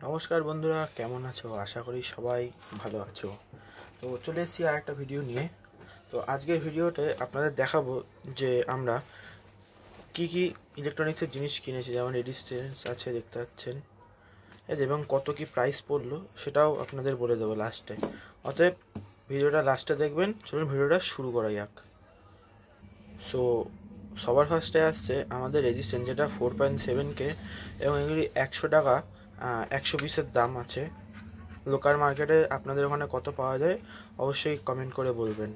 নমস্কার বন্ধুরা, কেমন আছো? আশা করি সবাই ভালো আছো। তো চলে এসেছি আর একটা ভিডিও নিয়ে। তো আজকের ভিডিওতে আপনাদের দেখাবো যে আমরা কি কি ইলেকট্রনিক্সের জিনিস কিনেছি, যেমন রেজিস্ট্যান্স আছে দেখতে পাচ্ছেন, এবং কত কি প্রাইস পড়লো সেটাও আপনাদের বলে দেবো লাস্টে। অতএব ভিডিওটা লাস্টে দেখবেন। চলুন ভিডিওটা শুরু করা যাক। সো সবার ফার্স্টে আসছে আমাদের রেজিস্ট্যান্স, যেটা 4.7K এবং এগুলি 100 টাকা 100 পিসের দাম আছে। লোকাল মার্কেটে আপনাদের ওখানে কত পাওয়া যায় অবশ্যই কমেন্ট করে বলবেন।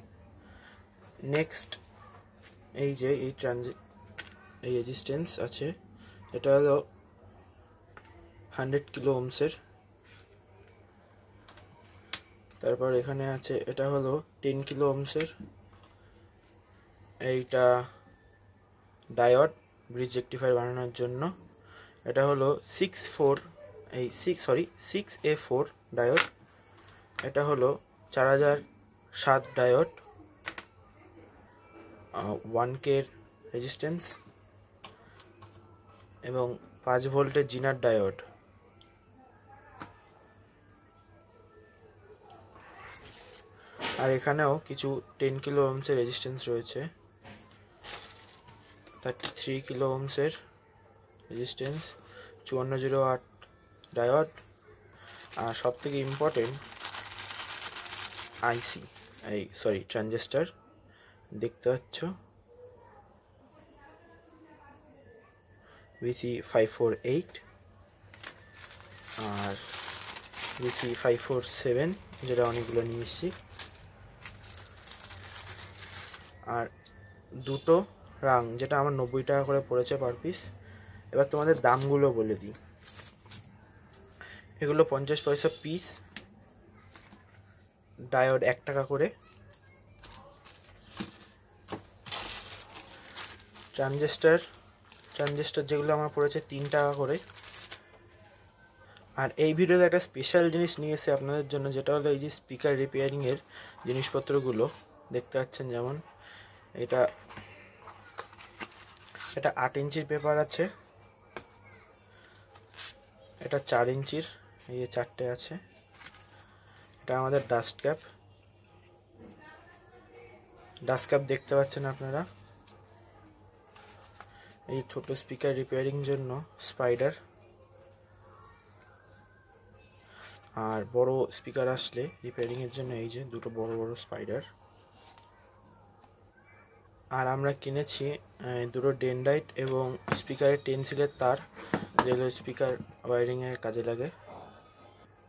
নেক্সট এই যে এই রেজিস্ট্যান্স আছে, এটা হলো 100 কিলো ওহমসের। তারপর এখানে আছে এটা হলো 10 কিলো ওহমসের। এইটা ডায়োড ব্রিজ রেকটিফায়ার বানানোর জন্য। এটা হলো 6A4 ডায়োড। এটা হলো 4007 ডায়োড, 1K রেজিস্ট্যান্স এবং 5 ভোল্টের জিনার ডায়োড। আর এখানেও কিছু 10 কিলো ওহমসের রেজিস্ট্যান্স রয়েছে, 33 কিলো ওহমসের রেজিস্ট্যান্স, 5408 ডায়োড। আর সব থেকে ইম্পর্টেন্ট ট্রানজিস্টার দেখতে পাচ্ছ, VC548 আর VC547, যেটা অনেকগুলো নিয়ে এসেছি। আর দুটো রাং, যেটা আমার 90 টাকা করে পড়েছে পার পিস। এবার তোমাদের দামগুলো বলে দিই। এগুলো 50 পয়সা পিস, ডায়োড 1 টাকা করে, ট্রানজিস্টার যেগুলো আমার পড়েছে 3 টাকা করে। আর এই ভিডিওতে একটা স্পেশাল জিনিস নিয়ে এসে আপনাদের জন্য, যেটা হলো এই যে স্পিকার রিপেয়ারিংয়ের জিনিসপত্রগুলো দেখতে পাচ্ছেন। যেমন এটা 8 ইঞ্চির পেপার আছে, এটা 4 ইঞ্চির, এই যে 4টে আছে। এটা আমাদের ডাস্ট ক্যাপ দেখতে পাচ্ছেন আপনারা। এই ছোট স্পিকার রিপেয়ারিং জন্য স্পাইডার, আর বড় স্পিকার আসলে রিপেয়ারিংয়ের জন্য এই যে দুটো বড় বড় স্পাইডার। আর আমরা কিনেছি দুটো ডেনড্রাইট এবং স্পিকারের টেনসিলের তার, যেগুলো স্পিকার ওয়ারিংয়ে কাজে লাগে।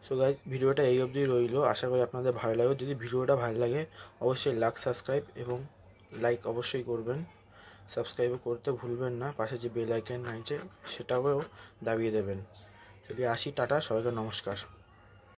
সো গাইজ, ভিডিওটা এই অবধি রইলো। আশা করি আপনাদের ভালো লাগবে। যদি ভিডিওটা ভালো লাগে অবশ্যই সাবস্ক্রাইব এবং লাইক অবশ্যই করবেন। সাবস্ক্রাইবও করতে ভুলবেন না। পাশে যে বেল আইকন আছে সেটাও দাবিয়ে দেবেন। যদি আসি, টাটা, সবাইকে নমস্কার।